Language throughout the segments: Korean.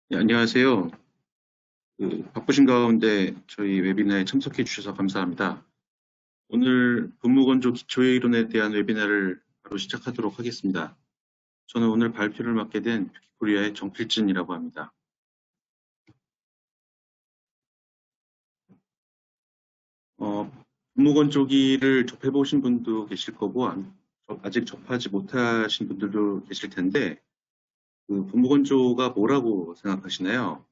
네, 안녕하세요. 바쁘신 가운데 저희 웨비나에 참석해 주셔서 감사합니다. 오늘 분무건조 기초의 이론에 대한 웨비나를 바로 시작하도록 하겠습니다. 저는 오늘 발표를 맡게 된 뷰티코리아의 정필진이라고 합니다. 어, 분무건조기를 접해보신 분도 계실 거고, 아직 접하지 못하신 분들도 계실 텐데, 분무건조가 뭐라고 생각하시나요?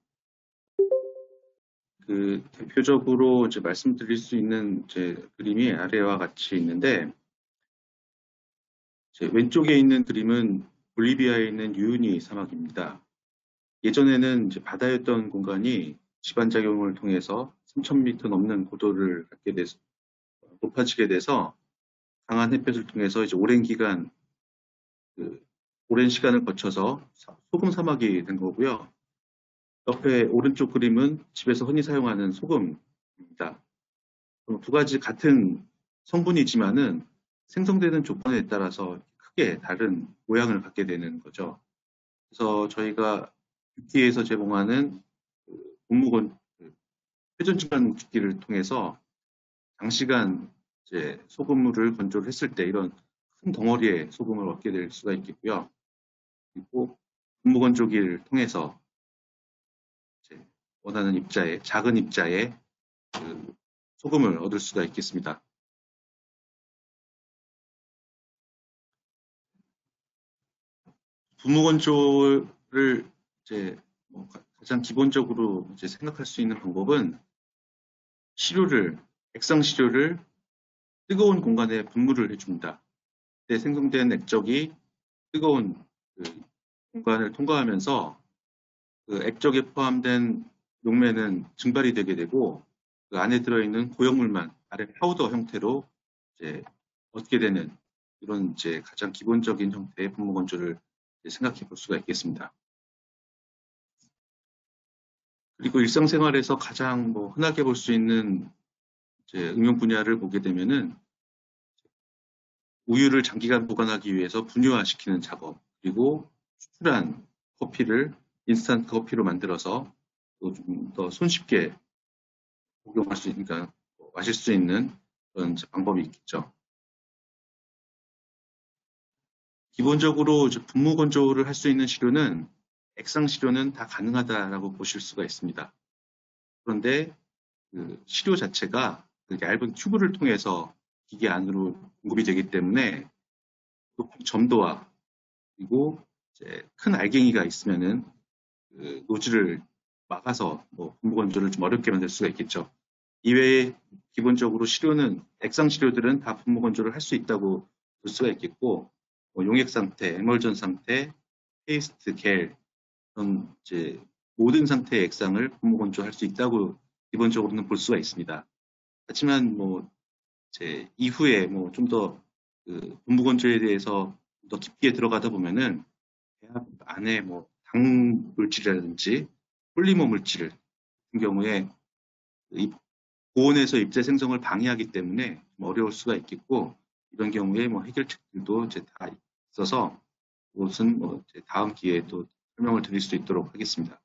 대표적으로 이제 말씀드릴 수 있는 이제 그림이 아래와 같이 있는데, 왼쪽에 있는 그림은 볼리비아에 있는 유유니 사막입니다. 예전에는 이제 바다였던 공간이 지반작용을 통해서 3,000m 넘는 고도를 갖게 돼서 높아지게 돼서 강한 햇볕을 통해서 이제 오랜 기간 그 오랜 시간을 거쳐서 소금 사막이 된 거고요. 옆에 오른쪽 그림은 집에서 흔히 사용하는 소금입니다. 두 가지 같은 성분이지만은 생성되는 조건에 따라서 크게 다른 모양을 갖게 되는 거죠. 그래서 저희가 뷰티에서 제공하는 공무원 회전증만 묵기를 통해서 장시간 이제 소금물을 건조를 했을 때 이런 큰 덩어리의 소금을 얻게 될 수가 있겠고요. 그리고 분무건조기를 통해서 이제 원하는 입자의 작은 입자의 그 소금을 얻을 수가 있겠습니다. 분무건조를 이제 가장 기본적으로 이제 생각할 수 있는 방법은 시료를 액상 시료를 뜨거운 공간에 분무를 해줍니다. 그때 생성된 액적이 뜨거운 그 공간을 통과하면서 그 액적에 포함된 용매는 증발이 되게 되고 그 안에 들어있는 고형물만 아래 파우더 형태로 이제 얻게 되는 이런 이제 가장 기본적인 형태의 분무 건조를 생각해 볼 수가 있겠습니다. 그리고 일상생활에서 가장 흔하게 볼 수 있는 이제 응용 분야를 보게 되면은 우유를 장기간 보관하기 위해서 분유화시키는 작업, 그리고 추출한 커피를 인스턴트 커피로 만들어서 좀 더 손쉽게 복용할 수 있으니까 마실 수 있는 그런 방법이 있겠죠. 기본적으로 분무 건조를 할 수 있는 시료는 액상 시료는 다 가능하다라고 보실 수가 있습니다. 그런데 그 시료 자체가 그 얇은 튜브를 통해서 기계 안으로 공급이 되기 때문에 높은 점도와 그리고 이제 큰 알갱이가 있으면은 그 노즐을 막아서 분무 건조를 좀 어렵게 만들 수가 있겠죠. 이외에 기본적으로 시료는 액상 시료들은 다 분무 건조를 할 수 있다고 볼 수가 있겠고 용액 상태, 에멀전 상태, 페이스트, 겔 그런 이제 모든 상태의 액상을 분무 건조할 수 있다고 기본적으로는 볼 수가 있습니다. 하지만 이제 이후에 좀 더 그 분무 건조에 대해서 더 깊게 들어가다 보면은 배합 안에 당 물질이라든지 폴리머 물질 같은 경우에 고온에서 입자 생성을 방해하기 때문에 좀 어려울 수가 있겠고 이런 경우에 해결책들도 이제 다 있어서 그것은 이제 다음 기회에 또 설명을 드릴 수 있도록 하겠습니다.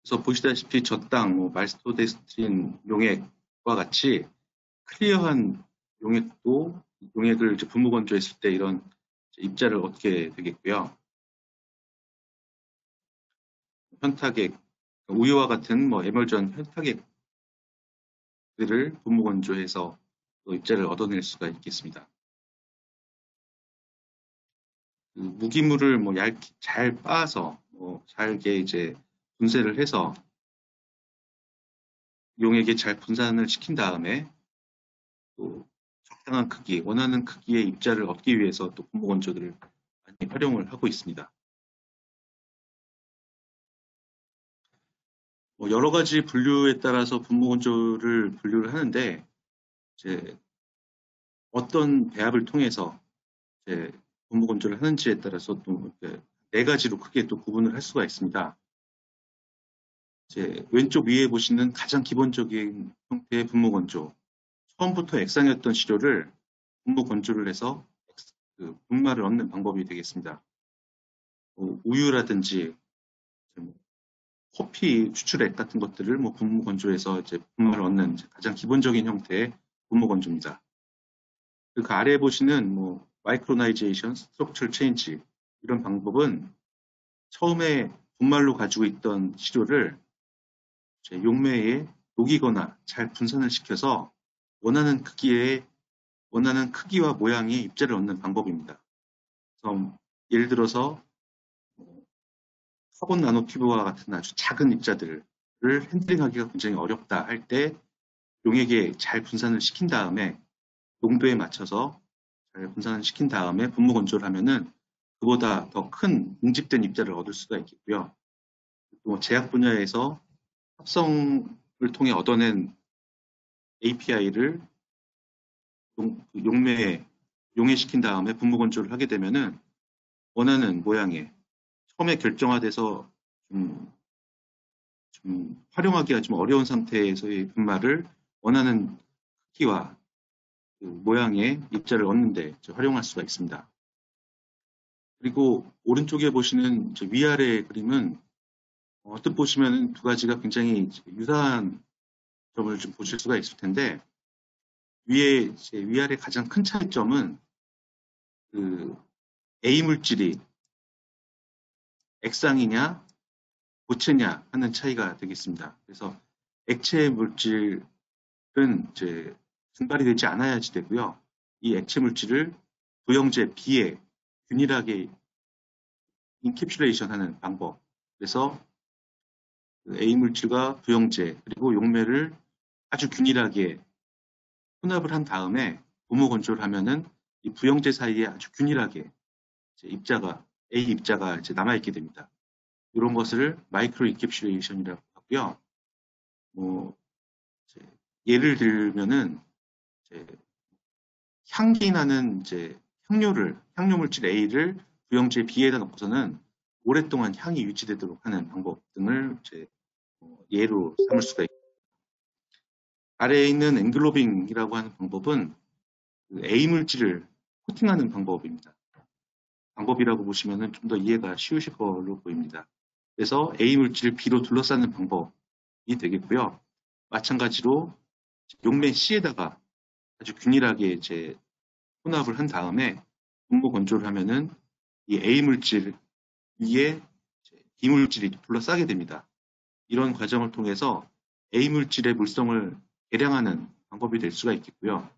그래서 보시다시피 저땅, 말스토데스트린 용액과 같이 클리어한 용액을 이제 분무 건조했을 때 이런 입자를 얻게 되겠고요. 현타액, 우유와 같은 에멀전 현타액들을 분무 건조해서 또 입자를 얻어낼 수가 있겠습니다. 그 무기물을 얇게 잘 빻아서 잘게 이제 분쇄를 해서 용액에 잘 분산을 시킨 다음에 또 적당한 크기, 원하는 크기의 입자를 얻기 위해서 또 분무 건조기를 많이 활용을 하고 있습니다. 여러 가지 분류에 따라서 분무 건조를 분류를 하는데 이제 어떤 배합을 통해서 이제 분무 건조를 하는지에 따라서 또 네 가지로 크게 또 구분을 할 수가 있습니다. 이제 왼쪽 위에 보시는 가장 기본적인 형태의 분무 건조. 처음부터 액상이었던 시료를 분무 건조를 해서 분말을 얻는 방법이 되겠습니다. 우유라든지 커피 추출액 같은 것들을 뭐 분무 건조해서 이제 분말을 얻는 가장 기본적인 형태의 분무 건조입니다. 그 아래에 보시는 뭐 마이크로나이제이션, 스트럭처럴 체인지 이런 방법은 처음에 분말로 가지고 있던 시료를 용매에 녹이거나 잘 분산을 시켜서 원하는 크기와 모양의 입자를 얻는 방법입니다. 그래서 예를 들어서 카본 나노튜브와 같은 아주 작은 입자들을 핸들링하기가 굉장히 어렵다 할 때 용액에 잘 분산을 시킨 다음에 농도에 맞춰서 잘 분산을 시킨 다음에 분무 건조를 하면은 그보다 더 큰 응집된 입자를 얻을 수가 있겠고요. 또 제약 분야에서 합성을 통해 얻어낸 API를 용매에 용해시킨 다음에 분무 건조를 하게 되면은 원하는 모양의 처음에 결정화돼서 좀 활용하기가 좀 어려운 상태에서의 분말을 원하는 크기와 그 모양의 입자를 얻는데 활용할 수가 있습니다. 그리고 오른쪽에 보시는 위아래 그림은 언뜻 보시면 두 가지가 굉장히 유사한 점을 좀 보실 수가 있을 텐데 위아래 가장 큰 차이점은 그 A 물질이 액상이냐 고체냐 하는 차이가 되겠습니다. 그래서 액체 물질은 이제 증발이 되지 않아야지 되고요. 이 액체 물질을 부영제 B에 균일하게 인캡슐레이션 하는 방법. 그래서 A 물질과 부영제 그리고 용매를 아주 균일하게 혼합을 한 다음에 분무 건조를 하면은 이 부영제 사이에 아주 균일하게 A 입자가 이제 남아있게 됩니다. 이런 것을 마이크로 인캡슐레이션이라고 하고요. 뭐 예를 들면은 향기 나는 향료 물질 A를 부영제 B에다 넣고서는 오랫동안 향이 유지되도록 하는 방법 등을 예로 삼을 수가 있습니다. 아래에 있는 앵글로빙이라고 하는 방법은 A 물질을 코팅하는 방법입니다. 방법이라고 보시면 좀 더 이해가 쉬우실 걸로 보입니다. 그래서 A 물질을 B로 둘러싸는 방법이 되겠고요. 마찬가지로 용매 C에다가 아주 균일하게 혼합을 한 다음에 분무 건조를 하면은 이 A 물질 위에 B 물질이 둘러싸게 됩니다. 이런 과정을 통해서 A 물질의 물성을 계량하는 방법이 될 수가 있겠고요.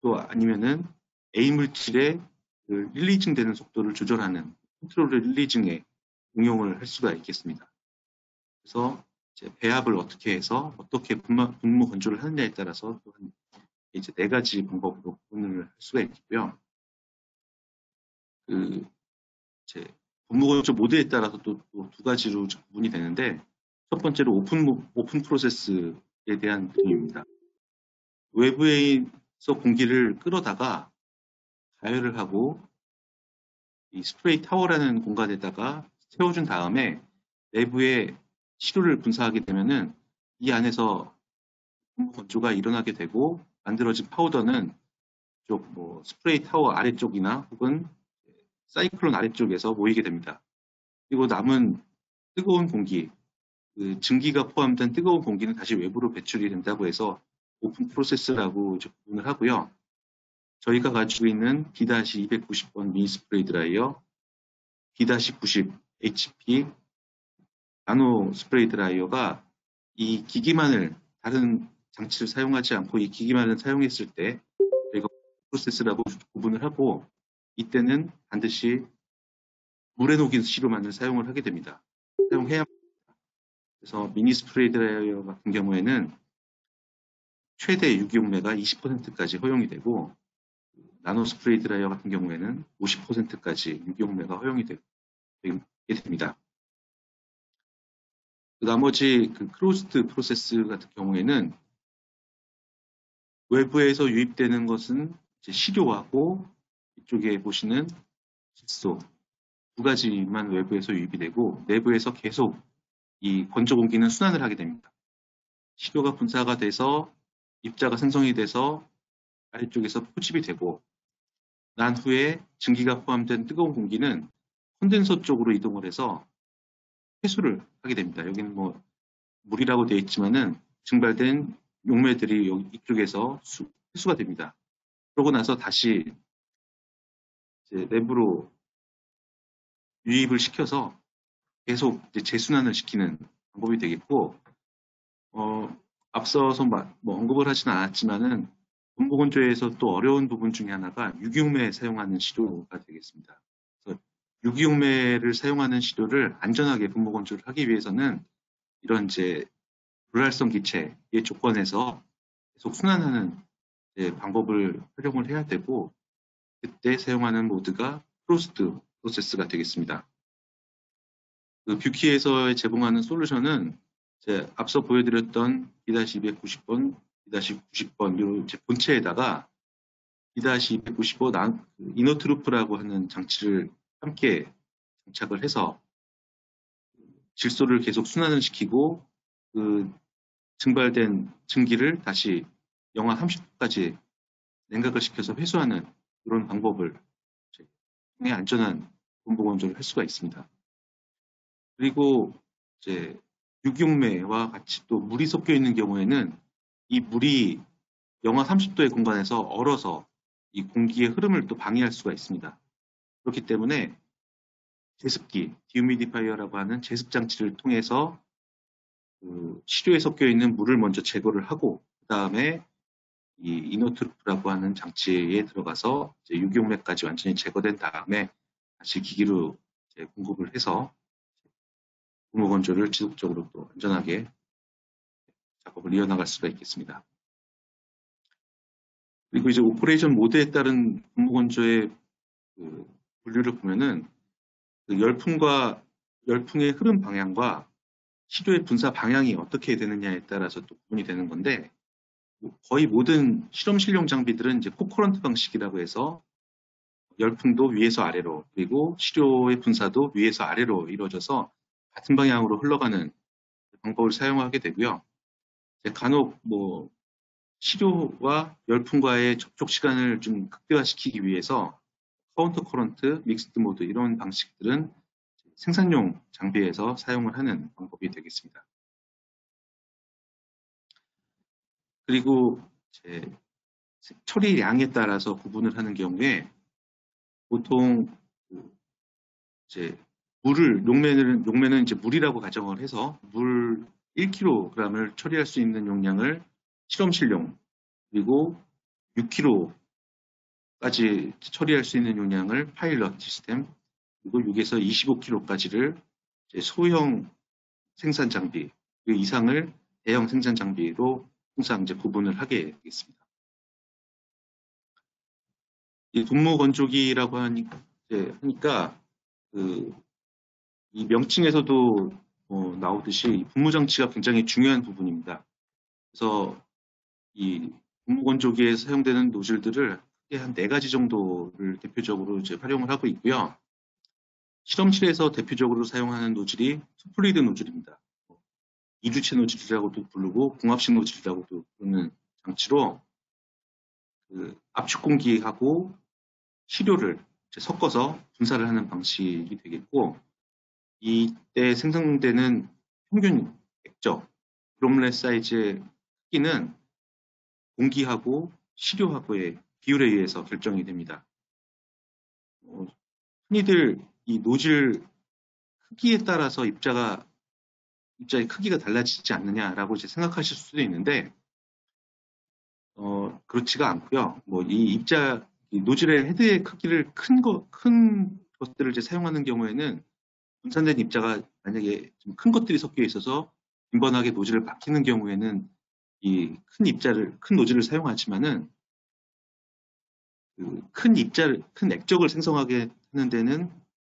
또 아니면은 A 물질의 릴리징 되는 속도를 조절하는 컨트롤 릴리징에 응용을 할 수가 있겠습니다. 그래서 배합을 어떻게 해서 어떻게 분무 건조를 하느냐에 따라서 또한 이제 4가지 방법으로 구분을 할 수가 있고요. 분무 건조 모드에 따라서 또 2가지로 구분이 되는데 첫 번째로 오픈 프로세스에 대한 그림입니다. 외부에서 공기를 끌어다가 가열을 하고 이 스프레이 타워라는 공간에다가 세워준 다음에 내부에 시료를 분사하게 되면은 이 안에서 분무 건조가 일어나게 되고 만들어진 파우더는 스프레이 타워 아래쪽이나 혹은 사이클론 아래쪽에서 모이게 됩니다. 그리고 남은 뜨거운 공기, 증기가 포함된 뜨거운 공기는 다시 외부로 배출이 된다고 해서 오픈 프로세스라고 구분을 하고요. 저희가 가지고 있는 B-290번 미니 스프레이 드라이어, B-90 HP 나노 스프레이 드라이어가 이 기기만을 다른 장치를 사용하지 않고 이 기기만을 사용했을 때 저희가 프로세스라고 구분을 하고 이때는 반드시 물에 녹인 시료만을 사용을 하게 됩니다. 사용해야 합니다. 그래서 미니 스프레이 드라이어 같은 경우에는 최대 유기용매가 20%까지 허용이 되고 나노 스프레이 드라이어 같은 경우에는 50%까지 유기용매가 허용이 되게 됩니다. 나머지 클로즈드 프로세스 같은 경우에는 외부에서 유입되는 것은 시료하고 이쪽에 보시는 질소 2가지만 외부에서 유입이 되고 내부에서 계속 이 건조 공기는 순환을 하게 됩니다. 시료가 분사가 돼서 입자가 생성이 돼서 아래쪽에서 포집이 되고 난 후에 증기가 포함된 뜨거운 공기는 콘덴서 쪽으로 이동을 해서 회수를 하게 됩니다. 여기는 뭐 물이라고 되어 있지만은 증발된 용매들이 이쪽에서 회수가 됩니다. 그러고 나서 다시 이제 내부로 유입을 시켜서 계속 이제 재순환을 시키는 방법이 되겠고, 앞서서 뭐 언급을 하진 않았지만은 분무건조에서 또 어려운 부분 중에 하나가 유기용매 사용하는 시료가 되겠습니다. 그래서 유기용매를 사용하는 시료를 안전하게 분무건조를 하기 위해서는 이런 이제 불활성 기체의 조건에서 계속 순환하는 방법을 활용을 해야 되고, 그때 사용하는 모드가 프로스트 프로세스가 되겠습니다. 그 뷰키에서 제공하는 솔루션은 앞서 보여드렸던 B-290번, B-90번 이 본체에다가 B-295 이노트루프라고 하는 장치를 함께 장착을 해서 질소를 계속 순환을 시키고 그 증발된 증기를 다시 영하 30도까지 냉각을 시켜서 회수하는 그런 방법을 통해 안전한 분무건조를 할 수가 있습니다. 그리고 이제 유기용매와 같이 또 물이 섞여 있는 경우에는 이 물이 영하 30도의 공간에서 얼어서 이 공기의 흐름을 또 방해할 수가 있습니다. 그렇기 때문에 제습기, 디후미디파이어라고 하는 제습 장치를 통해서 그 시료에 섞여 있는 물을 먼저 제거를 하고 그 다음에 이 이노트루프라고 하는 장치에 들어가서 이제 유기용매까지 완전히 제거된 다음에 다시 기기로 이제 공급을 해서 분무건조를 지속적으로 또 안전하게 작업을 이어나갈 수가 있겠습니다. 그리고 이제 오퍼레이션 모드에 따른 분무건조의 그 분류를 보면은 그 열풍의 흐름 방향과 시료의 분사 방향이 어떻게 되느냐에 따라서 또 구분이 되는 건데 거의 모든 실험실용 장비들은 이제 코커런트 방식이라고 해서 열풍도 위에서 아래로 그리고 시료의 분사도 위에서 아래로 이루어져서 같은 방향으로 흘러가는 방법을 사용하게 되고요. 간혹 뭐 시료와 열풍과의 접촉 시간을 좀 극대화시키기 위해서 카운터 커런트, 믹스드 모드 이런 방식들은 생산용 장비에서 사용을 하는 방법이 되겠습니다. 그리고 처리량에 따라서 구분을 하는 경우에 보통 이제 용매는 이제 물이라고 가정을 해서 물 1kg을 처리할 수 있는 용량을 실험실용 그리고 6kg까지 처리할 수 있는 용량을 파일럿 시스템 그리고 6에서 25kg까지를 소형 생산 장비 그 이상을 대형 생산 장비로 항상 이제 구분을 하게 되겠습니다. 이 분무건조기라고 하니까 이 명칭에서도 나오듯이 분무장치가 굉장히 중요한 부분입니다. 그래서 이 분무건조기에 사용되는 노즐들을 크게 한 4가지 정도를 대표적으로 이제 활용을 하고 있고요. 실험실에서 대표적으로 사용하는 노즐이 투플리드 노즐입니다. 이주체 노즐이라고도 부르고 궁합식 노즐이라고도 부르는 장치로 그 압축 공기하고 시료를 섞어서 분사를 하는 방식이 되겠고 이때 생성되는 평균 액적 드롭렛 사이즈의 크기는 공기하고 시료하고의 비율에 의해서 결정이 됩니다. 흔히들 이 노즐 크기에 따라서 입자의 크기가 달라지지 않느냐라고 이제 생각하실 수도 있는데 그렇지가 않고요. 뭐 이 노즐의 헤드의 크기를 큰 것들을 이제 사용하는 경우에는 분산된 입자가 만약에 좀 큰 것들이 섞여 있어서 빈번하게 노즐을 박히는 경우에는 이 큰 노즐을 사용하지만은 그 큰 액적을 생성하게 하는 데는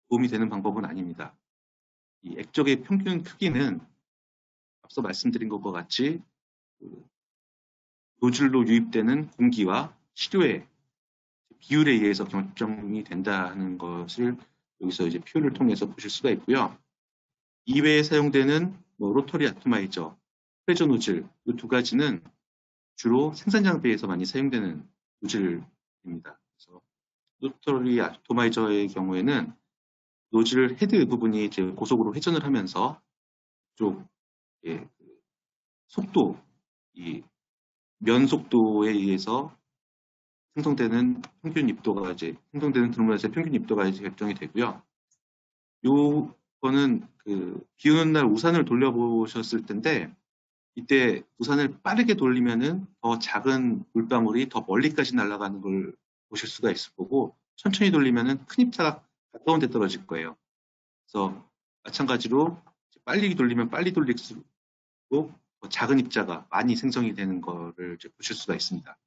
도움이 되는 방법은 아닙니다. 이 액적의 평균 크기는 앞서 말씀드린 것과 같이 노즐로 유입되는 공기와 시료의 비율에 의해서 결정이 된다는 것을 여기서 이제 표를 통해서 보실 수가 있고요. 이외에 사용되는 로터리 아토마이저, 프레저 노즐 이 2가지는 주로 생산 장비에서 많이 사용되는 노즐입니다. 그래서 로터리 아토마이저의 경우에는 노즐 헤드 부분이 이제 고속으로 회전을 하면서 쪽 예, 속도, 이 면 속도에 의해서 생성되는 평균 입도가 이제 생성되는 드루머스의 평균 입도가 이제 결정이 되고요. 요거는 비 오는 날 우산을 돌려보셨을 텐데 이때 우산을 빠르게 돌리면은 더 작은 물방울이 더 멀리까지 날아가는 걸 보실 수가 있을 거고 천천히 돌리면은 큰 입자가 가까운 데 떨어질 거예요. 그래서 마찬가지로 빨리 돌리면 빨리 돌릴수록 더 작은 입자가 많이 생성이 되는 거를 이제 보실 수가 있습니다.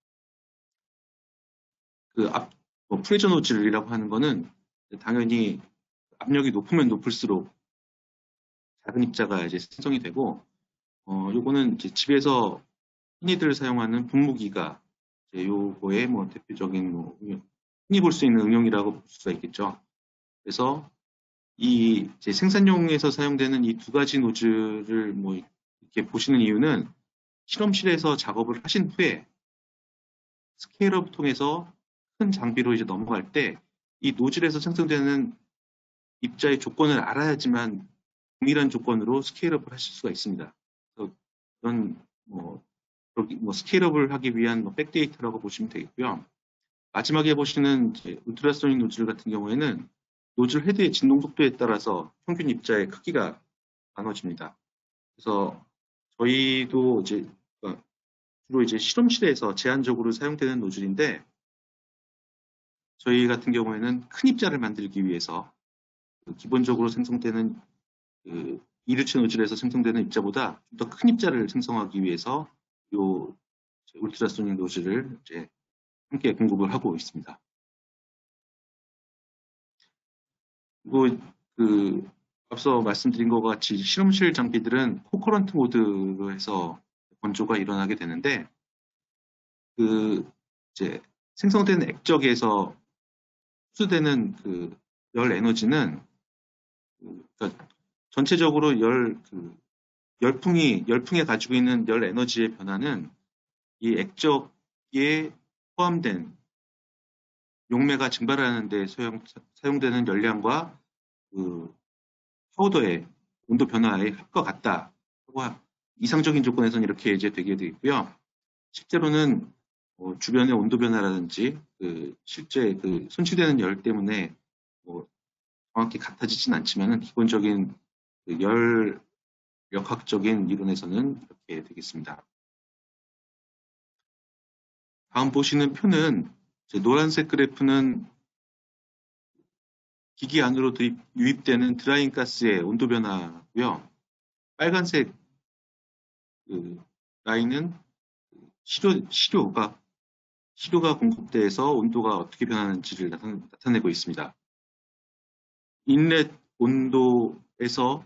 프레저 노즐이라고 하는 거는 당연히 압력이 높으면 높을수록 작은 입자가 이제 생성이 되고, 요거는 이제 집에서 흔히들 사용하는 분무기가 이제 요거의 뭐 대표적인 흔히 볼 수 있는 응용이라고 볼 수가 있겠죠. 그래서 이 이제 생산용에서 사용되는 이 두 가지 노즐을 뭐 이렇게 보시는 이유는 실험실에서 작업을 하신 후에 스케일업을 통해서 큰 장비로 이제 넘어갈 때 이 노즐에서 생성되는 입자의 조건을 알아야지만 동일한 조건으로 스케일업을 하실 수가 있습니다. 그래서 그런 스케일업을 하기 위한 백데이터라고 보시면 되겠고요. 마지막에 보시는 이제 울트라소닉 노즐 같은 경우에는 노즐 헤드의 진동 속도에 따라서 평균 입자의 크기가 나눠집니다. 그래서 저희도 이제 주로 이제 실험실에서 제한적으로 사용되는 노즐인데 저희 같은 경우에는 큰 입자를 만들기 위해서 기본적으로 생성되는 이류체 노즐에서 생성되는 입자보다 좀 더 큰 입자를 생성하기 위해서 요 울트라소닉 노즐을 이제 함께 공급을 하고 있습니다. 그리고 앞서 말씀드린 것 같이 실험실 장비들은 코커런트 모드로 해서 건조가 일어나게 되는데 이제 생성되는 액적에서 흡수되는 열 에너지는 그러니까 전체적으로 열풍에 가지고 있는 열 에너지의 변화는 이 액적에 포함된 용매가 증발하는 데 사용되는 열량과 파우더의 온도 변화의 합과 같다. 이상적인 조건에서는 이렇게 이제 되게 되고요. 실제로는 주변의 온도 변화라든지 실제 손실되는 열 때문에 정확히 같아지진 않지만은 기본적인 열 역학적인 이론에서는 이렇게 되겠습니다. 다음 보시는 표는 노란색 그래프는 기기 안으로 유입되는 드라잉 가스의 온도 변화고요. 빨간색 라인은 시료가 공급돼서 온도가 어떻게 변하는지를 나타내고 있습니다. 인렛 온도에서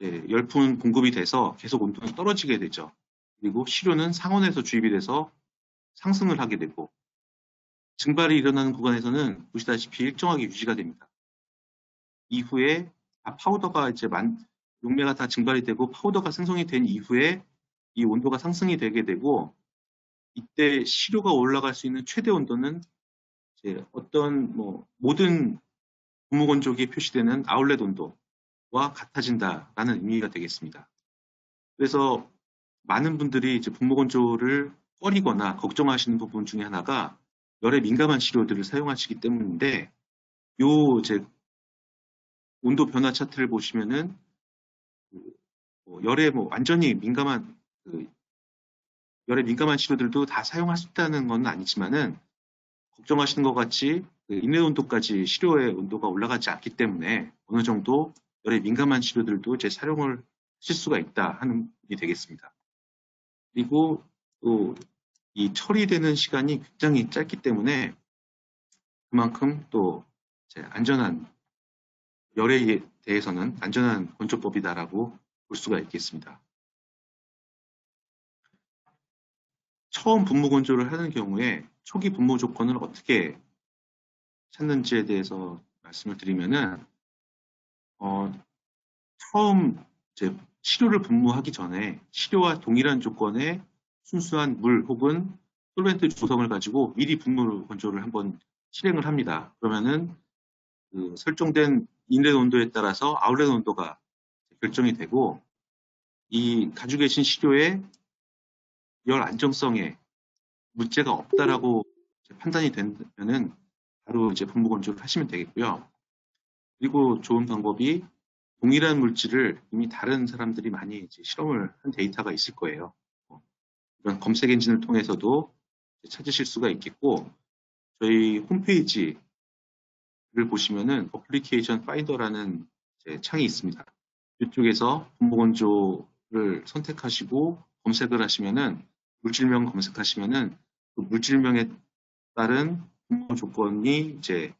열풍은 공급이 돼서 계속 온도는 떨어지게 되죠. 그리고 시료는 상온에서 주입이 돼서 상승을 하게 되고 증발이 일어나는 구간에서는 보시다시피 일정하게 유지가 됩니다. 이후에 파우더가 이제 용매가 다 증발이 되고 파우더가 생성이 된 이후에 이 온도가 상승이 되게 되고 이때 시료가 올라갈 수 있는 최대 온도는 이제 어떤 모든 분무건조기에 표시되는 아울렛 온도와 같아진다라는 의미가 되겠습니다. 그래서 많은 분들이 이제 분무건조를 꺼리거나 걱정하시는 부분 중에 하나가 열에 민감한 시료들을 사용하시기 때문인데 이제 온도 변화 차트를 보시면은 열에 완전히 민감한 열에 민감한 시료들도 다 사용할 수 있다는 건 아니지만은 걱정하시는 것 같이 인내 온도까지 시료의 온도가 올라가지 않기 때문에 어느 정도 열에 민감한 시료들도 이제 사용을 하실 수가 있다 하는 부분이 되겠습니다. 그리고 또 이 처리되는 시간이 굉장히 짧기 때문에 그만큼 또 안전한 열에 대해서는 안전한 건조법이다라고 볼 수가 있겠습니다. 처음 분무 건조를 하는 경우에 초기 분무 조건을 어떻게 찾는지에 대해서 말씀을 드리면은 처음 시료를 분무하기 전에 시료와 동일한 조건의 순수한 물 혹은 솔벤트 조성을 가지고 미리 분무 건조를 한번 실행을 합니다. 그러면은 설정된 인렛 온도에 따라서 아웃렛 온도가 결정이 되고, 이 가지고 계신 시료의 열 안정성에 문제가 없다라고 판단이 되면은 바로 이제 분무 건조를 하시면 되겠고요. 그리고 좋은 방법이 동일한 물질을 이미 다른 사람들이 많이 이제 실험을 한 데이터가 있을 거예요. 이런 검색 엔진을 통해서도 찾으실 수가 있겠고, 저희 홈페이지를 보시면은 어플리케이션 파인더라는 창이 있습니다. 이쪽에서 분무 건조를 선택하시고 검색을 하시면은 물질명 검색하시면은 그 물질명에 따른 분무 조건이 이제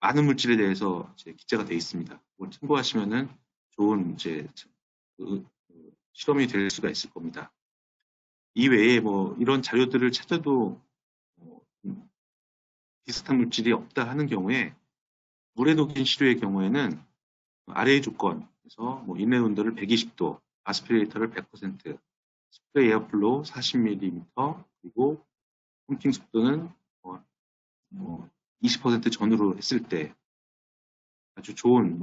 많은 물질에 대해서 이제 기재가 되어 있습니다. 그걸 참고하시면은 좋은 이제 실험이 될 수가 있을 겁니다. 이외에 뭐 이런 자료들을 찾아도 비슷한 물질이 없다 하는 경우에 물에 녹인 시료의 경우에는 아래의 조건에서 뭐 인렛 온도를 120도, 아스피레이터를 100%, 스프레이 에어플로우 40mm, 그리고 펌핑 속도는 20% 전후로 했을 때 아주 좋은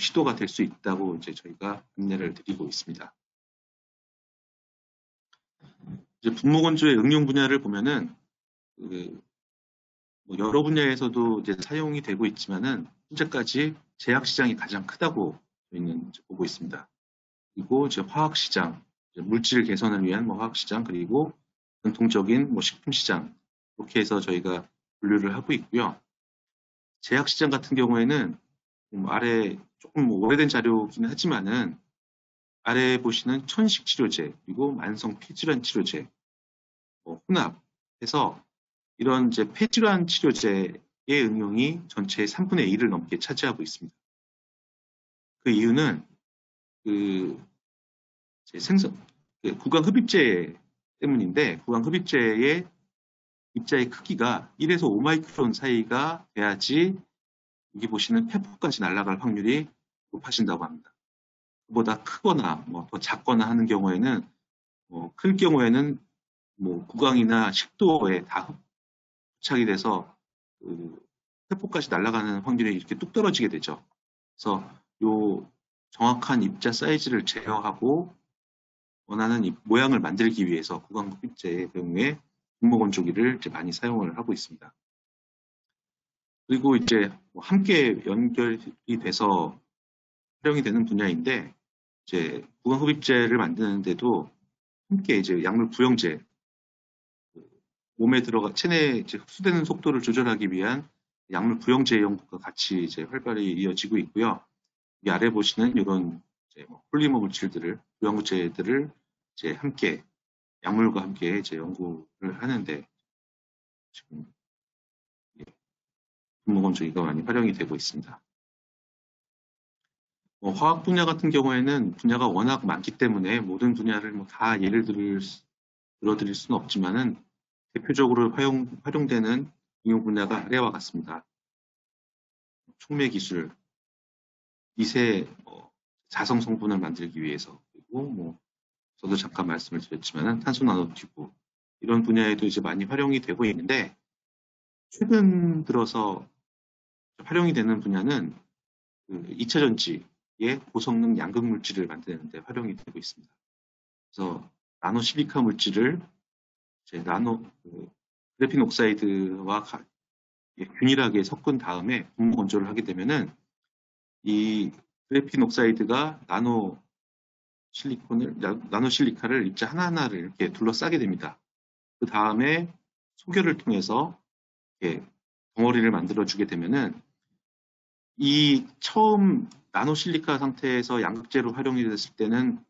시도가 될 수 있다고 이제 저희가 안내를 드리고 있습니다. 이제 분무 건조의 응용 분야를 보면은 여러 분야에서도 이제 사용이 되고 있지만은 현재까지 제약 시장이 가장 크다고 저희는 보고 있습니다. 그리고 이제 화학 시장, 물질 개선을 위한 화학 시장, 그리고 전통적인 식품 시장, 이렇게 해서 저희가 분류를 하고 있고요. 제약 시장 같은 경우에는 아래 조금 오래된 자료이긴 하지만은 아래에 보시는 천식 치료제, 그리고 만성 폐질환 치료제, 혼합해서 이런 이제 폐질환 치료제의 응용이 전체의 3분의 1을 넘게 차지하고 있습니다. 그 이유는 구강 흡입제 때문인데, 구강 흡입제의 입자의 크기가 1에서 5마이크론 사이가 돼야지 여기 보시는 폐포까지 날아갈 확률이 높아진다고 합니다. 그보다 크거나 더 작거나 하는 경우에는 클 경우에는 구강이나 식도에 다 흡착이 돼서 폐포까지 날아가는 확률이 이렇게 뚝 떨어지게 되죠. 그래서 요 정확한 입자 사이즈를 제어하고 원하는 모양을 만들기 위해서 구강 흡입제의 경우에 분무 건조기를 이제 많이 사용을 하고 있습니다. 그리고 이제 함께 연결이 돼서 활용이 되는 분야인데, 이제 구강 흡입제를 만드는데도 함께 이제 약물 부영제, 몸에 들어가 체내에 이제 흡수되는 속도를 조절하기 위한 약물 부영제 연구가 같이 이제 활발히 이어지고 있고요. 이 아래 보시는 이런 이제 폴리머 물질들을, 부영제들을 이제 함께 약물과 함께 이제 연구를 하는데 지금 분무 건조기가 많이 활용이 되고 있습니다. 화학 분야 같은 경우에는 분야가 워낙 많기 때문에 모든 분야를 다 예를 들어드릴 수는 없지만은 대표적으로 활용되는 응용 분야가 아래와 같습니다. 촉매 기술, 미세 자성 성분을 만들기 위해서, 그리고 저도 잠깐 말씀을 드렸지만은 탄소 나노튜브, 이런 분야에도 이제 많이 활용이 되고 있는데, 최근 들어서 활용이 되는 분야는 2차 전지의 고성능 양극 물질을 만드는 데 활용이 되고 있습니다. 그래서 나노 실리카 물질을 이제 그래핀 옥사이드와 균일하게 섞은 다음에 분무 건조를 하게 되면은 이 그래핀 옥사이드가 나노 실리카를 입자 하나하나를 이렇게 둘러싸게 됩니다. 그 다음에 소결을 통해서 이렇게 덩어리를 만들어주게 되면은 이 처음 나노 실리카 상태에서 양극재로 활용이 됐을 때는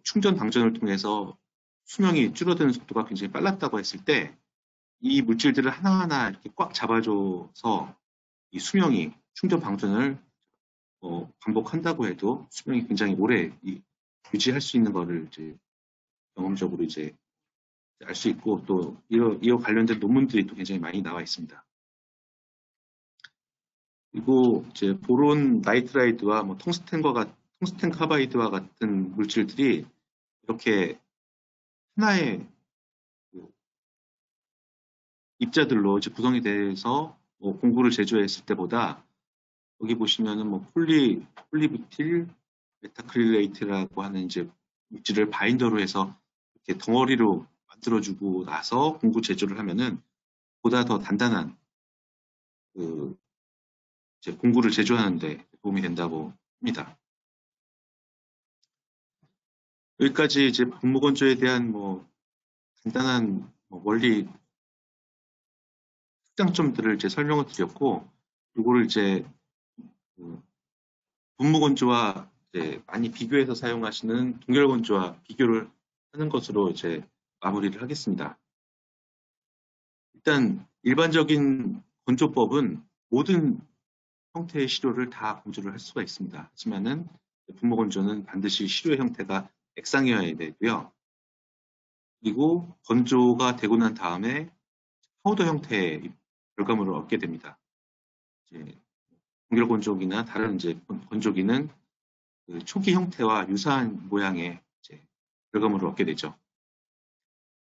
충전 방전을 통해서 수명이 줄어드는 속도가 굉장히 빨랐다고 했을 때, 이 물질들을 하나하나 이렇게 꽉 잡아줘서 이 수명이 충전 방전을 반복한다고 해도 수명이 굉장히 오래 유지할 수 있는 거를 이제 경험적으로 이제 알 수 있고, 또 이와 관련된 논문들이 또 굉장히 많이 나와 있습니다. 그리고 이제 보론 나이트라이드와 텅스텐 카바이드와 같은 물질들이 이렇게 하나의 입자들로 이제 구성이 돼서 공구를 제조했을 때보다 여기 보시면은 뭐 폴리부틸 메타크릴레이트라고 하는 이제 물질을 바인더로 해서 이렇게 덩어리로 만들어주고 나서 공구 제조를 하면은 보다 더 단단한 그 이제 공구를 제조하는 데 도움이 된다고 합니다. 여기까지 이제 분무건조에 대한 뭐 간단한 원리 특장점들을 이제 설명을 드렸고, 이거를 이제 그 분무건조와 이제 많이 비교해서 사용하시는 동결건조와 비교를 하는 것으로 이제 마무리를 하겠습니다. 일단 일반적인 건조법은 모든 형태의 시료를 다 건조를 할 수가 있습니다. 하지만은 분무건조는 반드시 시료의 형태가 액상이어야 되고요. 그리고 건조가 되고 난 다음에 파우더 형태의 결과물을 얻게 됩니다. 이제 동결 건조기나 다른 이제 건조기는 그 초기 형태와 유사한 모양의 이제 결과물을 얻게 되죠.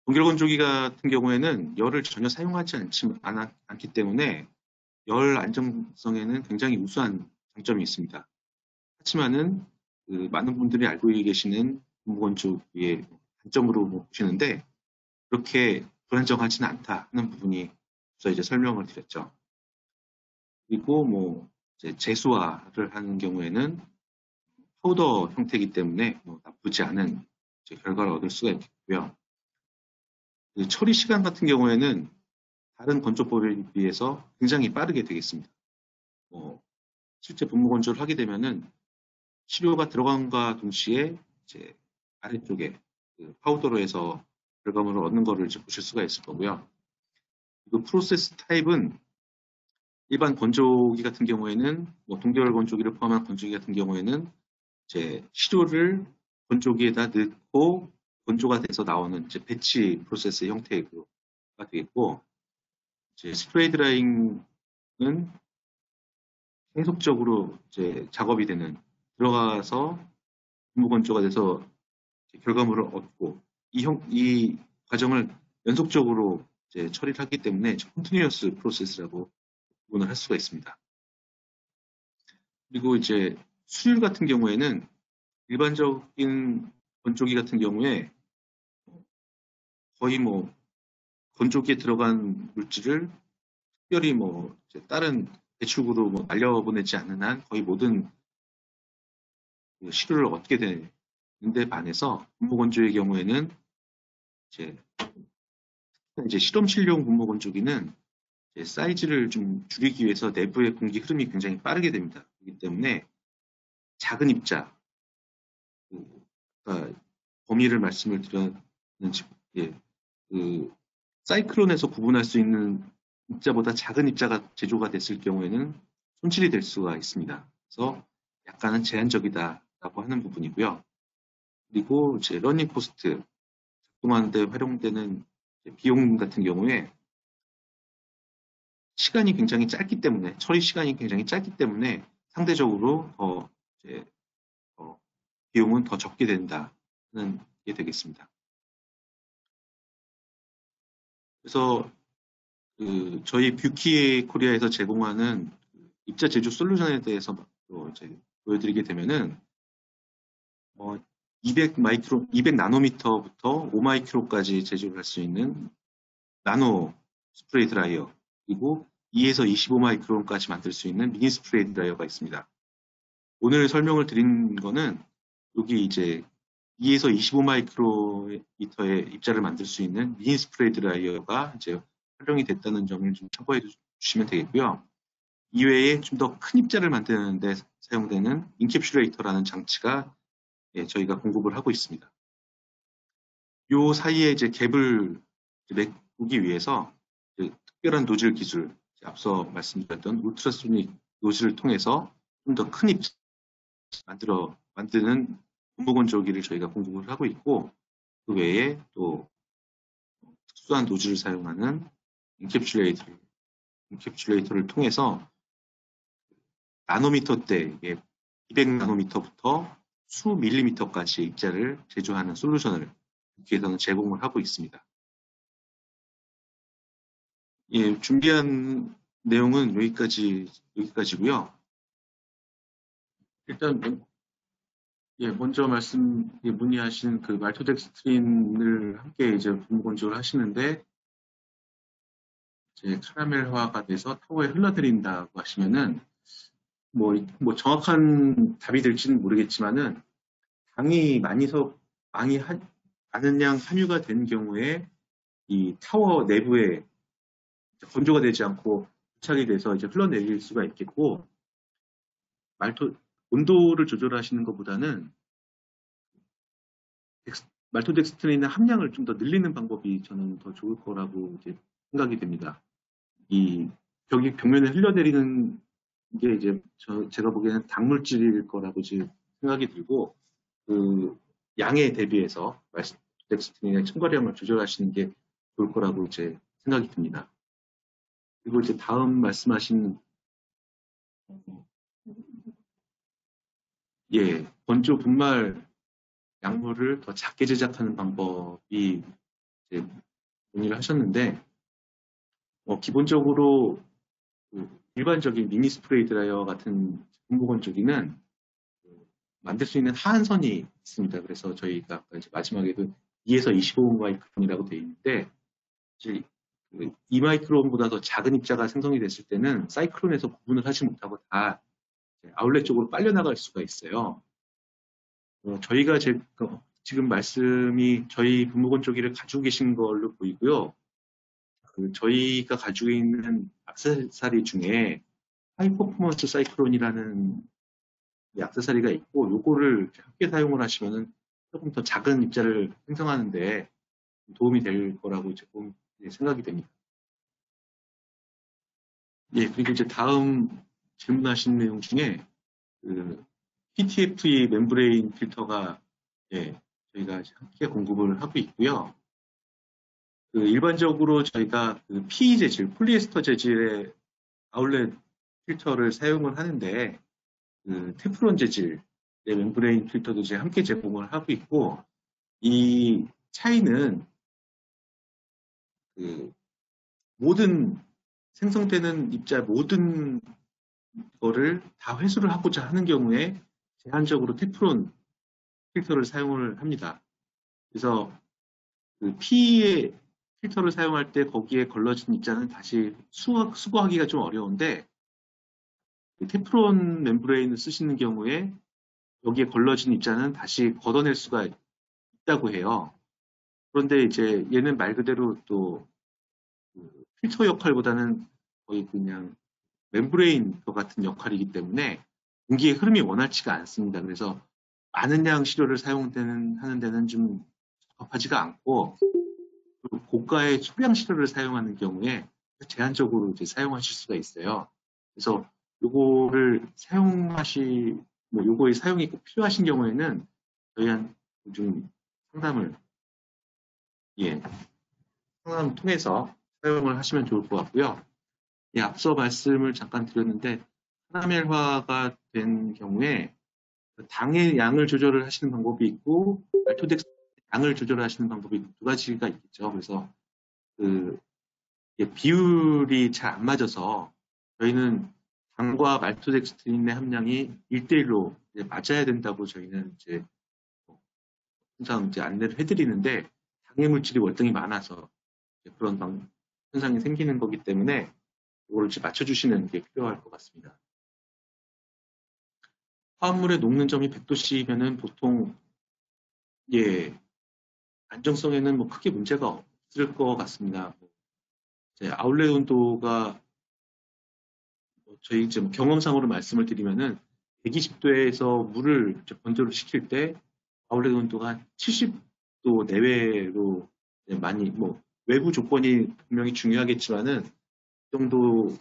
동결 건조기 같은 경우에는 열을 전혀 사용하지 않기 때문에 열 안정성에는 굉장히 우수한 장점이 있습니다. 하지만은 그 많은 분들이 알고 계시는 분무건조기의 단점으로 보시는데 그렇게 불안정하지는 않다 하는 부분이 앞서 이제 설명을 드렸죠. 그리고 뭐 이제 재수화를 하는 경우에는 파우더 형태이기 때문에 뭐 나쁘지 않은 결과를 얻을 수가 있겠고요. 그 처리 시간 같은 경우에는 다른 건조법에 비해서 굉장히 빠르게 되겠습니다. 실제 분무 건조를 하게 되면은 시료가 들어간과 동시에 이제 아래쪽에 그 파우더로 해서 결과물을 얻는 거를 이제 보실 수가 있을 거고요. 그 프로세스 타입은 일반 건조기 같은 경우에는 뭐 동결 건조기를 포함한 건조기 같은 경우에는 이제 시료를 건조기에다 넣고 건조가 돼서 나오는 이제 배치 프로세스 형태가 되겠고, 이제 스프레이 드라잉은 계속적으로 이제 작업이 되는 들어가서 분무 건조가 돼서 결과물을 얻고 이 과정을 연속적으로 이제 처리를 하기 때문에 컨티뉴어스 프로세스라고 구분을 할 수가 있습니다. 그리고 이제 수율 같은 경우에는 일반적인 건조기 같은 경우에 거의 뭐 건조기에 들어간 물질을 특별히 뭐 다른 배출구로 뭐 날려보내지 않는 한 거의 모든 그 시료를 얻게 되는데 반해서 분무건조의 경우에는 이제 실험실용 분무건조기는 사이즈를 좀 줄이기 위해서 내부의 공기 흐름이 굉장히 빠르게 됩니다. 그렇기 때문에 작은 입자, 그러니까 범위를 말씀을 드렸는지, 그 사이클론에서 구분할 수 있는 입자보다 작은 입자가 제조가 됐을 경우에는 손실이 될 수가 있습니다. 그래서 약간은 제한적이다라고 하는 부분이고요. 그리고 이제 러닝 코스트, 작동하는 데 활용되는 비용 같은 경우에 시간이 굉장히 짧기 때문에, 처리 시간이 굉장히 짧기 때문에 상대적으로 비용은 더 적게 된다는 게 되겠습니다. 그래서 저희 뷰키 코리아에서 제공하는 입자 제조 솔루션에 대해서 이제 보여드리게 되면은 200 나노미터부터 5마이크로까지 제조를 할 수 있는 나노 스프레이 드라이어, 그리고 2에서 25마이크론까지 만들 수 있는 미니 스프레이 드라이어가 있습니다. 오늘 설명을 드린 거는 여기 이제 2에서 25마이크로미터의 입자를 만들 수 있는 미니 스프레이 드라이어가 이제 활용이 됐다는 점을 좀 참고해 주시면 되겠고요. 이외에 좀 더 큰 입자를 만드는 데 사용되는 인캡슐레이터라는 장치가 저희가 공급을 하고 있습니다. 요 사이에 이제 갭을 메꾸기 위해서 특별한 노즐 기술, 앞서 말씀드렸던 울트라소닉 노즐을 통해서 좀 더 큰 입자 만드는 분무건조기를 저희가 공급을 하고 있고, 그 외에 또 특수한 노즐을 사용하는 인캡슐레이터를 통해서 나노미터대, 200나노미터부터 수 밀리미터까지 입자를 제조하는 솔루션을 여기에서는 제공을 하고 있습니다. 준비한 내용은 여기까지고요. 일단 먼저 문의하신 그 말토덱스트린을 함께 이제 분무건조를 하시는데 이제 카라멜화가 돼서 타워에 흘러들인다고 하시면은 뭐 정확한 답이 될지는 모르겠지만은 많은 양 함유가 된 경우에 이 타워 내부에 건조가 되지 않고 부착이 돼서 이제 흘러내릴 수가 있겠고, 온도를 조절하시는 것보다는 말토덱스트린의 함량을 좀 더 늘리는 방법이 저는 더 좋을 거라고 이제 생각이 됩니다. 이 벽면에 흘러내리는 게 이제 제가 보기에는 당물질일 거라고 이제 생각이 들고, 그 양에 대비해서 말토덱스트린의 첨가량을 조절하시는 게 좋을 거라고 이제 생각이 듭니다. 그리고 이제 다음 말씀하신 건조 분말 약물을 더 작게 제작하는 방법이 이제 문의를 하셨는데, 기본적으로 일반적인 미니 스프레이 드라이어 같은 분무건조기는 만들 수 있는 하한선이 있습니다. 그래서 저희가 아까 이제 마지막에도 2에서 25 마이크론이라고 되어 있는데, 이제 2 마이크론보다 더 작은 입자가 생성이 됐을 때는 사이클론에서 구분을 하지 못하고 다 아울렛 쪽으로 빨려나갈 수가 있어요. 저희가 지금 말씀이 저희 분무건조기를 가지고 계신 걸로 보이고요. 저희가 가지고 있는 액세서리 중에 하이 퍼포먼스 사이클론이라는 액세서리가 있고, 요거를 함께 사용을 하시면은 조금 더 작은 입자를 생성하는데 도움이 될 거라고 조금 생각이 됩니다. 그리고 이제 다음 질문하신 내용 중에 PTFE 멤브레인 필터가 저희가 함께 공급을 하고 있고요. 일반적으로 저희가 PE 재질, 폴리에스터 재질의 아울렛 필터를 사용을 하는데, 테프론 재질의 멤브레인 필터도 이제 함께 제공을 하고 있고, 이 차이는 모든 생성되는 입자 모든 거를 다 회수를 하고자 하는 경우에 제한적으로 테프론 필터를 사용을 합니다. 그래서 PE의 필터를 사용할 때 거기에 걸러진 입자는 다시 수거하기가 좀 어려운데, 테프론 멤브레인을 쓰시는 경우에 여기에 걸러진 입자는 다시 걷어낼 수가 있다고 해요. 그런데 이제 얘는 말 그대로 또 필터 역할보다는 거의 그냥 멤브레인 같은 역할이기 때문에 공기의 흐름이 원활치가 않습니다. 그래서 많은 양 시료를 하는 데는 좀 적합하지가 않고, 고가의 소량 시료를 사용하는 경우에 제한적으로 이제 사용하실 수가 있어요. 그래서 요거를 요거의 사용이 꼭 필요하신 경우에는 저희한 좀 상담을 통해서 사용을 하시면 좋을 것 같고요. 앞서 말씀을 잠깐 드렸는데, 카라멜화가 된 경우에 당의 양을 조절을 하시는 방법이 있고, 말토덱스 양을 조절하시는 방법이 두 가지가 있겠죠. 그래서 비율이 잘 안 맞아서 저희는 당과 말토덱스트린의 함량이 1대1로 맞아야 된다고 저희는 이제 항상 이제 안내를 해드리는데, 당의 물질이 월등히 많아서 그런 현상이 생기는 거기 때문에 이걸 맞춰주시는 게 필요할 것 같습니다. 화합물의 녹는 점이 100도씨면은 보통 안정성에는 크게 문제가 없을 것 같습니다. 아울렛 온도가 저희 이제 경험상으로 말씀을 드리면은 120도에서 물을 건조를 시킬 때 아울렛 온도가 70도 내외로 많이 외부 조건이 분명히 중요하겠지만은 그 정도를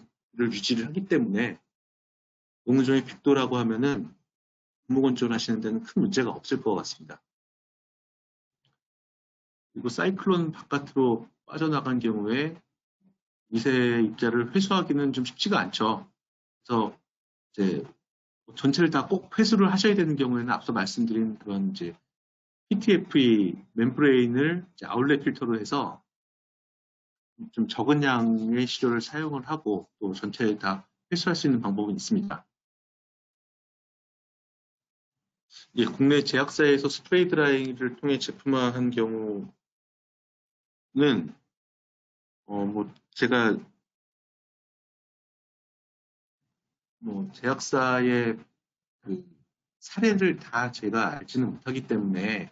유지를 하기 때문에 녹는 점이 100도라고 하면은 분무건조를 하시는 데는 큰 문제가 없을 것 같습니다. 그리고 사이클론 바깥으로 빠져나간 경우에 미세 입자를 회수하기는 좀 쉽지가 않죠. 그래서 이제 전체를 다 꼭 회수를 하셔야 되는 경우에는 앞서 말씀드린 그런 이제 PTFE 멤브레인을 아울렛 필터로 해서 좀 적은 양의 시료를 사용을 하고 또 전체 다 회수할 수 있는 방법은 있습니다. 예, 국내 제약사에서 스프레이 드라이를 통해 제품화한 경우는 뭐 제가 뭐 제약사의 그 사례를 다 제가 알지는 못하기 때문에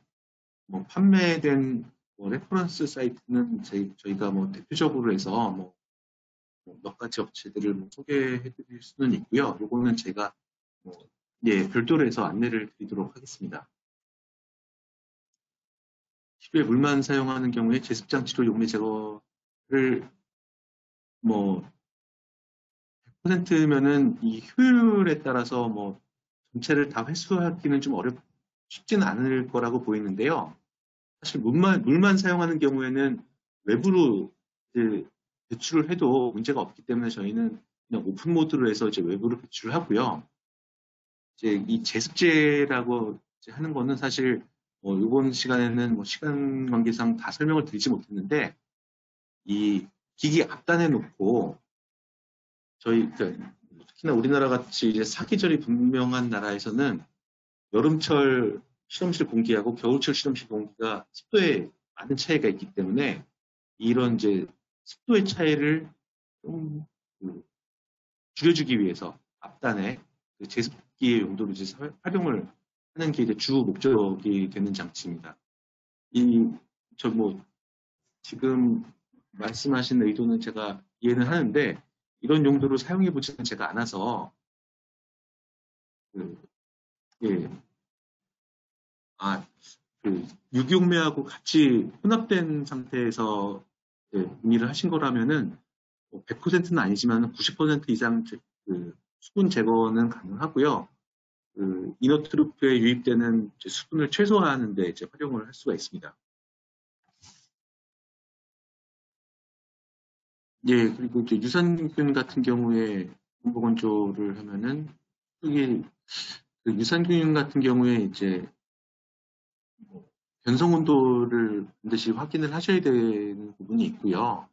뭐 판매된 뭐 레퍼런스 사이트는 저희가 뭐 대표적으로 해서 몇 가지 업체들을 뭐 소개해 드릴 수는 있고요. 요거는 제가 뭐, 예, 별도로 해서 안내를 드리도록 하겠습니다. 치료에 물만 사용하는 경우에 제습장 치료 용매 제거를 뭐 100%면은 이 효율에 따라서 뭐 전체를 다 회수하기는 좀 쉽지는 않을 거라고 보이는데요. 사실 물만 사용하는 경우에는 외부로 이제 배출을 해도 문제가 없기 때문에 저희는 그냥 오픈 모드로 해서 이제 외부로 배출을 하고요. 이제 이 제습제라고 이제 하는 거는 사실 이번 시간에는 뭐 시간 관계상 다 설명을 드리지 못했는데 이 기기 앞단에 놓고 그러니까 특히나 우리나라 같이 이제 사계절이 분명한 나라에서는 여름철 실험실 공기하고 겨울철 실험실 공기가 습도에 많은 차이가 있기 때문에 이런 이제 습도의 차이를 좀 줄여주기 위해서 앞단에 그 제습기의 용도로 이제 활용을 하는 게 이제 주 목적이 되는 장치입니다. 뭐 지금 말씀하신 의도는 제가 이해는 하는데 이런 용도로 사용해 보지는 제가 않아서 그, 예, 유기용매하고 같이 혼합된 상태에서 문의를 하신 거라면은 100%는 아니지만 90% 이상 수분 제거는 가능하고요. 이너트루프에 유입되는 수분을 최소화하는 데 이제 활용을 할 수가 있습니다. 예, 그리고 이제 유산균 같은 경우에 공복 건조를 하면은 이게 유산균 같은 경우에 이제 변성 온도를 반드시 확인을 하셔야 되는 부분이 있고요.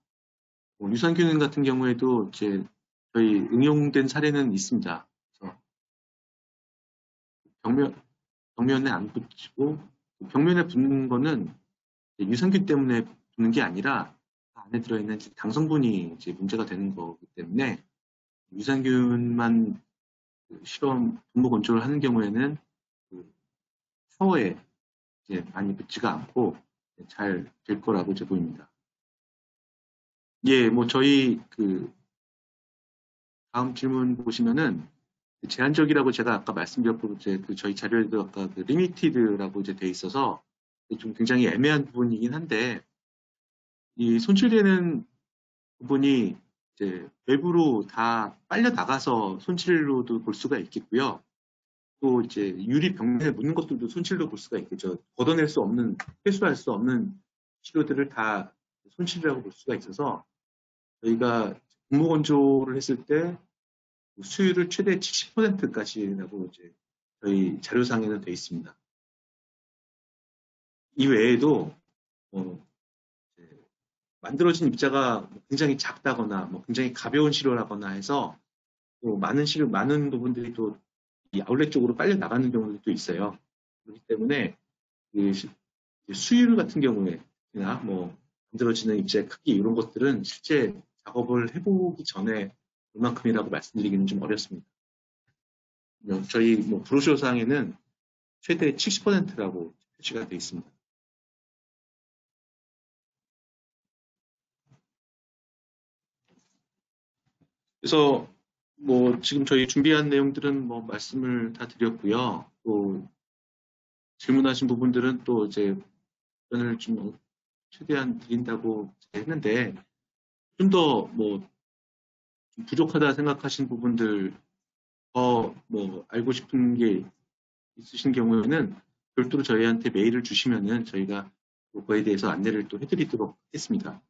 유산균 같은 경우에도 이제 저희 응용된 사례는 있습니다. 그래서 벽면에 안 붙이고 벽면에 붙는 거는 유산균 때문에 붙는 게 아니라 안에 들어있는 당 성분이 이제 문제가 되는 거기 때문에 유산균만 실험 분무 건조를 하는 경우에는 샤워에 이제 많이 붙지가 않고 잘 될 거라고 이제 보입니다. 예, 뭐 저희 다음 질문 보시면은 제한적이라고 제가 아까 말씀드렸고 이제 저희 자료에도 아까 리미티드라고 이제 돼 있어서 좀 굉장히 애매한 부분이긴 한데 이 손질되는 부분이 이제 외부로 다 빨려 나가서 손질로도 볼 수가 있겠고요. 또 이제 유리 벽면에 묻는 것들도 손질로 볼 수가 있겠죠. 걷어낼 수 없는, 회수할 수 없는 시료들을 다 손실이라고 볼 수가 있어서 저희가 분무 건조를 했을 때 수율을 최대 70%까지라고 이제 저희 자료상에는 되어 있습니다. 이 외에도 만들어진 입자가 굉장히 작다거나 굉장히 가벼운 시료라거나 해서 또 많은 부분들이 또 이 아울렛 쪽으로 빨려 나가는 경우도 있어요. 그렇기 때문에 수율 같은 경우에나 만들어지는 입자의 크기 이런 것들은 실제 작업을 해보기 전에 얼만큼이라고 말씀드리기는 좀 어렵습니다. 저희 브로셔상에는 최대 70%라고 표시가 되어 있습니다. 그래서 지금 저희 준비한 내용들은 말씀을 다 드렸고요. 또 질문하신 부분들은 또 이제 답변을 좀 최대한 드린다고 했는데 좀 더 부족하다 생각하신 부분들 더 알고 싶은 게 있으신 경우에는 별도로 저희한테 메일을 주시면은 저희가 그거에 대해서 안내를 또 해드리도록 하겠습니다.